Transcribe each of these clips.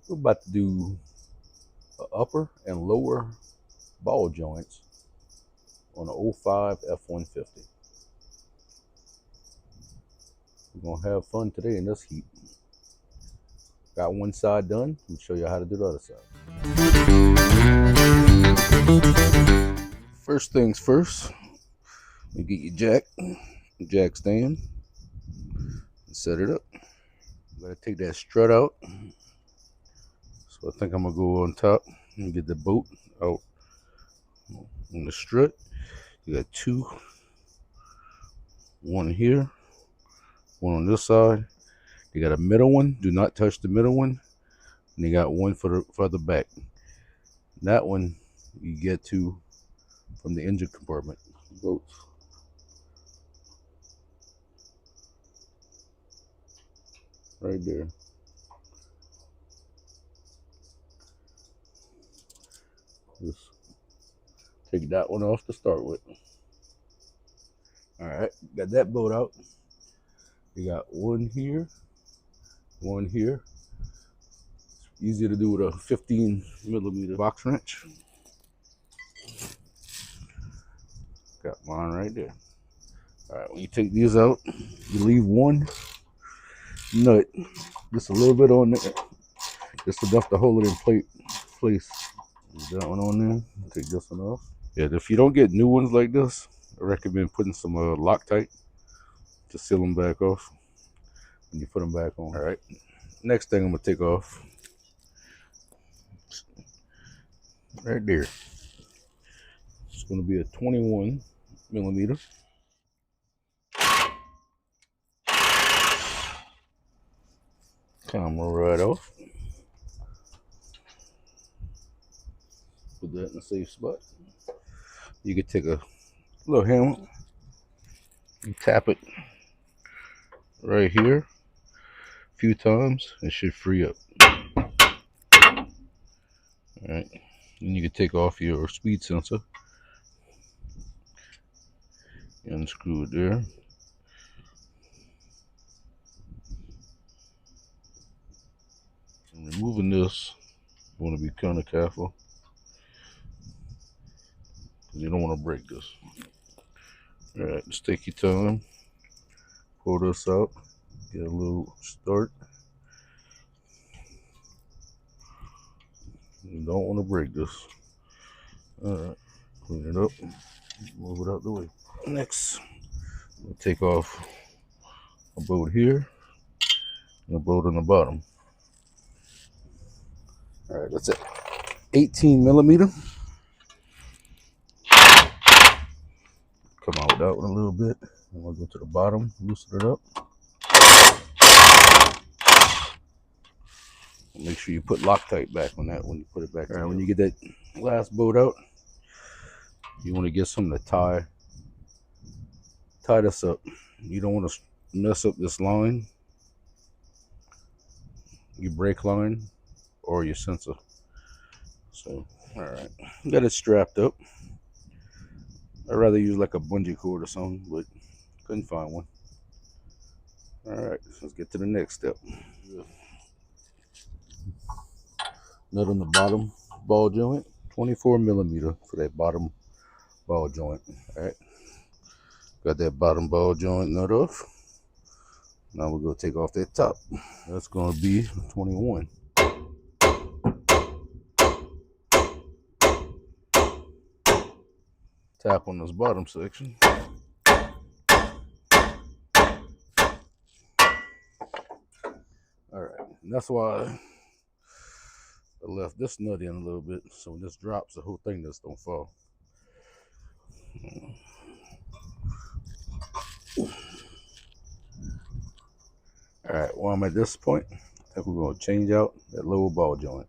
We're about to do upper and lower ball joints on an 05 F-150. We're gonna have fun today in this heat. Got one side done. I'm gonna show you how to do the other side. First things first, you get your jack stand, and set it up. I'm gonna take that strut out. So I think I'm gonna go on top and get the bolt out on the strut. You got two, one here, one on this side. You got a middle one. Do not touch the middle one. And you got one for the back. That one you get to from the engine compartment. Bolts. Right there. Just take that one off to start with. Alright, got that bolt out. You got one here, one here. It's easy to do with a 15mm box wrench. Got mine right there. Alright, when you take these out, you leave one nut, just a little bit on there, just enough to hold it in place. That one on there. Take this one off. Yeah, if you don't get new ones like this, I recommend putting some Loctite to seal them back off when you put them back on. All right. Next thing I'm gonna take off, right there. It's gonna be a 21mm. Camera right off. Put that in a safe spot. You can take a little hammer and tap it right here a few times. It should free up. Alright. Then you can take off your speed sensor. Unscrew it there. And removing this, you want to be kind of careful. You don't want to break this. Alright, just take your time. Pull this out. Get a little start. You don't want to break this. Alright, clean it up. Move it out the way. Next, we'll take off a bolt here and a bolt on the bottom. Alright, that's it. 18mm. Come out with that one a little bit. And we'll go to the bottom, loosen it up. Make sure you put Loctite back on that when you put it back. Alright, when you get that last bolt out, you want to get something to tie this up. You don't want to mess up this line, your brake line or your sensor. So, alright, got it strapped up. I'd rather use like a bungee cord or something, but couldn't find one. Alright, so let's get to the next step. Nut on the bottom ball joint, 24mm for that bottom ball joint. Alright, got that bottom ball joint nut off. Now we're going to take off that top. That's going to be 21. Tap on this bottom section. Alright, and that's why I left this nut in a little bit, so when this drops, the whole thing just don't fall. Alright, while I'm at this point, I think we're going to change out that lower ball joint.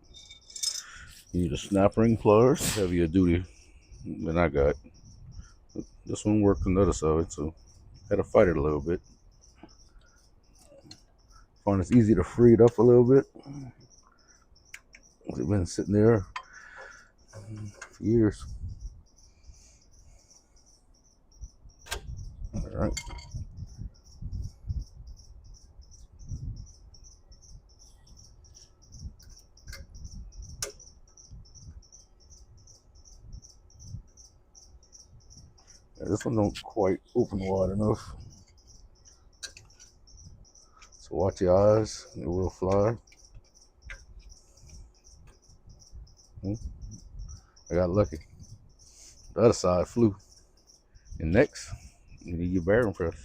You need a snap ring pliers, heavier duty than I got. This one worked on the other side, so I had to fight it a little bit. Find it's easy to free it up a little bit. It's been sitting there for years. Alright. This one don't quite open wide enough. So watch your eyes, it will fly. I got lucky. The other side flew. And next, you need your bearing press.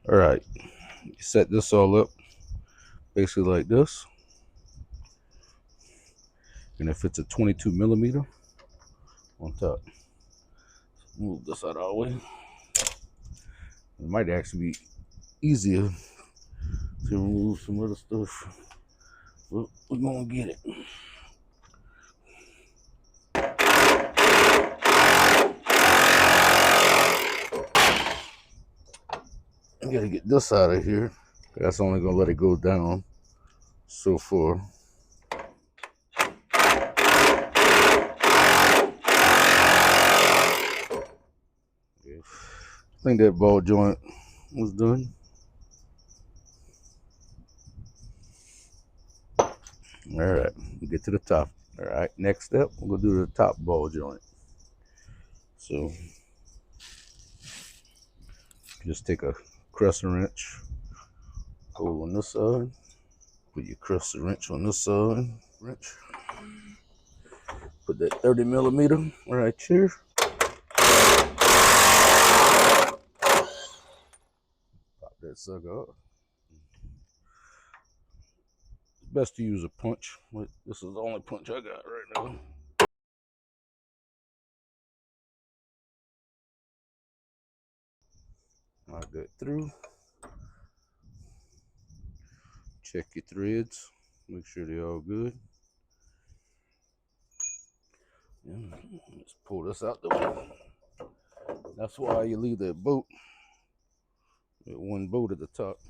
All right, you set this all up basically like this. And if it's a 22 millimeter on top, move this out of our way. It might actually be easier to remove some other stuff, but we're gonna get it. I gotta get this out of here. That's only gonna let it go down so far. I think that ball joint was done. All right, get to the top. All right, next step, we're gonna do the top ball joint. So just take a crescent wrench, hole on this side, put your crescent wrench on this side, put that 30 millimeter right here. Pop that sucker up. It's best to use a punch, but this is the only punch I got right now. Knock that through. Check your threads, make sure they're all good. And let's pull this out the way. That's why you leave that bolt, that one bolt at the top.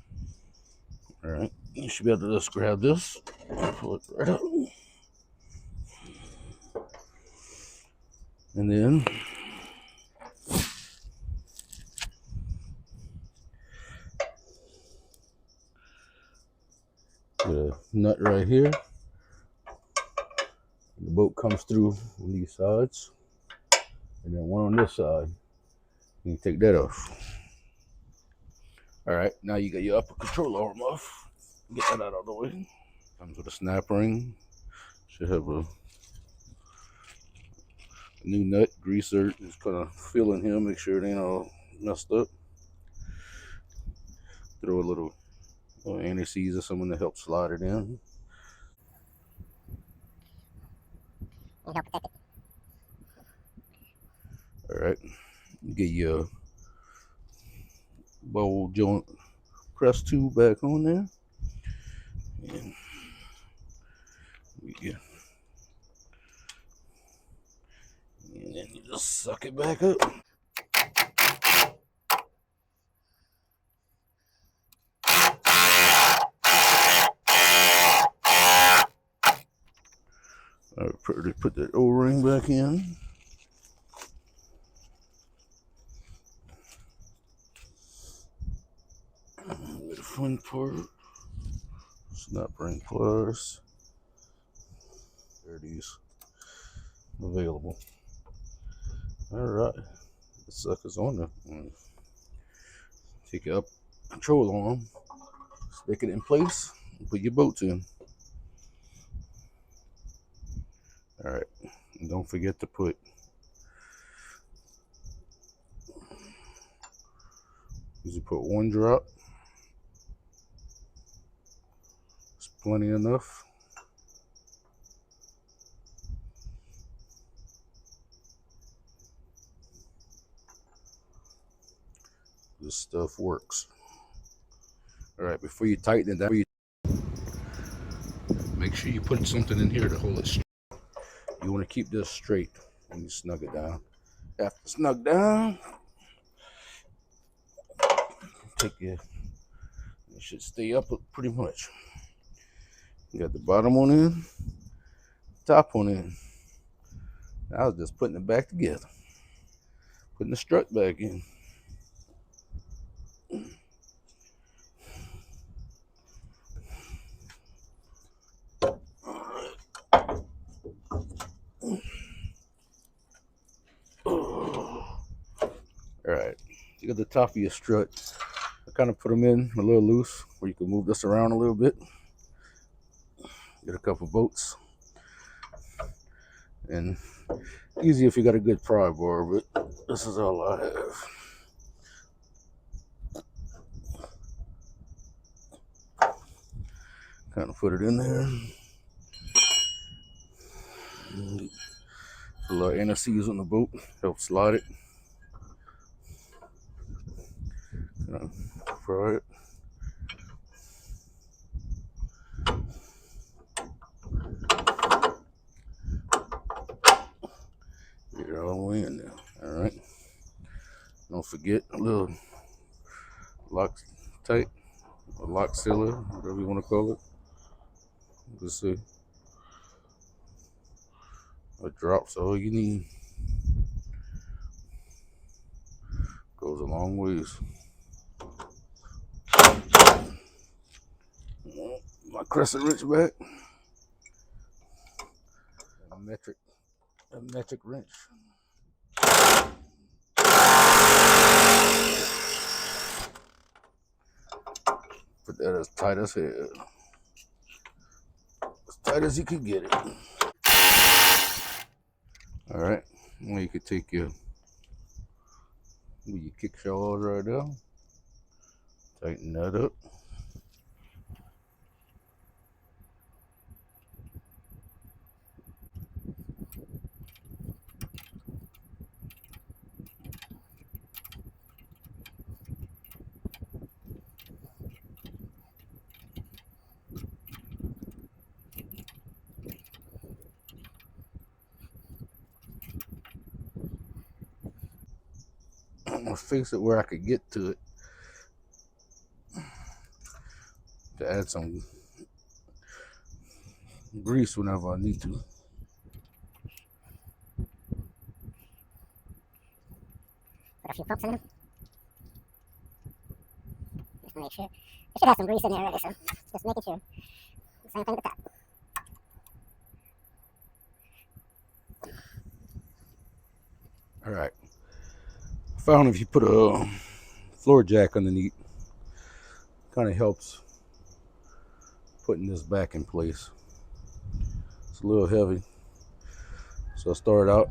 All right, you should be able to just grab this, pull it right up, and then the nut right here. The bolt comes through on these sides, and then one on this side. You can take that off. All right, now you got your upper control arm off. Get that out of the way. Comes with a snap ring. Should have a new nut greaser. Just kind of feeling here, make sure it ain't all messed up. Throw a little anti-seize or something to help slide it in. All right, get your ball joint press tool back on there, and then you just suck it back up. All right, put that O-ring back in. The fun part, snap ring pliers. There these available. All right, the sucker's on there. Take your up control arm, stick it in place, and put your bolts in. All right, and don't forget to put one drop. It's plenty enough. This stuff works. All right, before you tighten it down, make sure you put something in here to hold it straight. You want to keep this straight when you snug it down. After it's snug down, it should stay up pretty much. You got the bottom on in, top on in. I was just putting it back together, putting the strut back in. All right, you got the top of your strut. I kind of put them in a little loose where you can move this around a little bit. Get a couple bolts. And easy if you got a good pry bar, but this is all I have. Kind of put it in there. A little anti-seize on the boat, help slide it. Pry it. Get it all the way in there. All right. Don't forget a little Loctite, a lock sealer, whatever you want to call it. Let's see. A drop's all you need. Goes a long ways. My crescent wrench back. A metric wrench. Put that as tight as hell. As tight as you can get it. All right. Now you can take your kickshaws right there. Tighten that up. I'm gonna fix it where I could get to it to add some grease whenever I need to. Put a few pumps in them. Just to make sure. It should have some grease in there already, so just making sure. Same thing with that. All right. I found if you put a floor jack underneath, kind of helps putting this back in place. It's a little heavy, so I started out,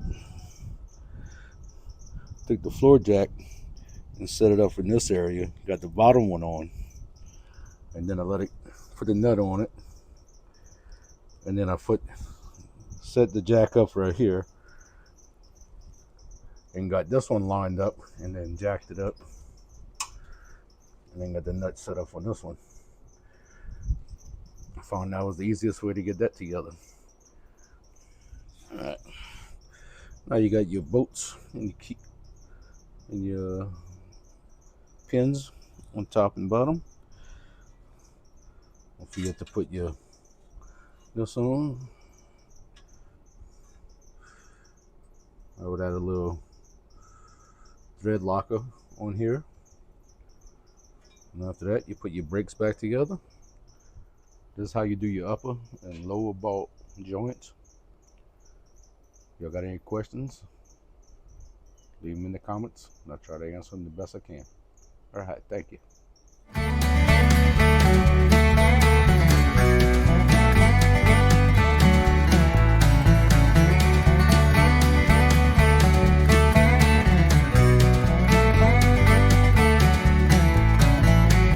take the floor jack and set it up in this area. Got the bottom one on, and then I put the nut on it, and then I set the jack up right here, and got this one lined up, and then jacked it up, and then got the nut set up on this one. I found that was the easiest way to get that together. All right. Now you got your bolts and your pins on top and bottom. Don't forget to put this on. I would add a little thread locker on here. And after that, you put your brakes back together. This is how you do your upper and lower bolt joints. Y'all got any questions? Leave them in the comments, and I'll try to answer them the best I can. All right, thank you.